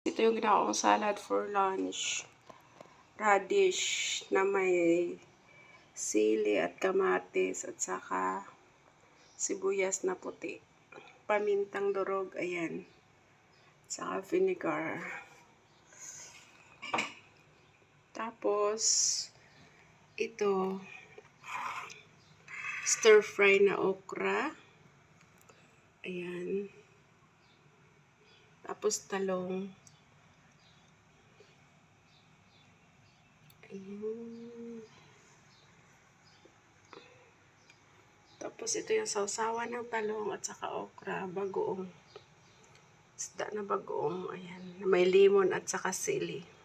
Ito yung ginawa kong salad for lunch. Radish na may sili at kamatis at saka sibuyas na puti. Pamintang durog, ayan. Saka vinegar. Tapos, ito, stir fry na okra. Ayan. Tapos talong. Ayan. Tapos ito yung sausawan ng talong at saka okra, bagoong. Isda na bagoong, ayan. May limon at saka sili.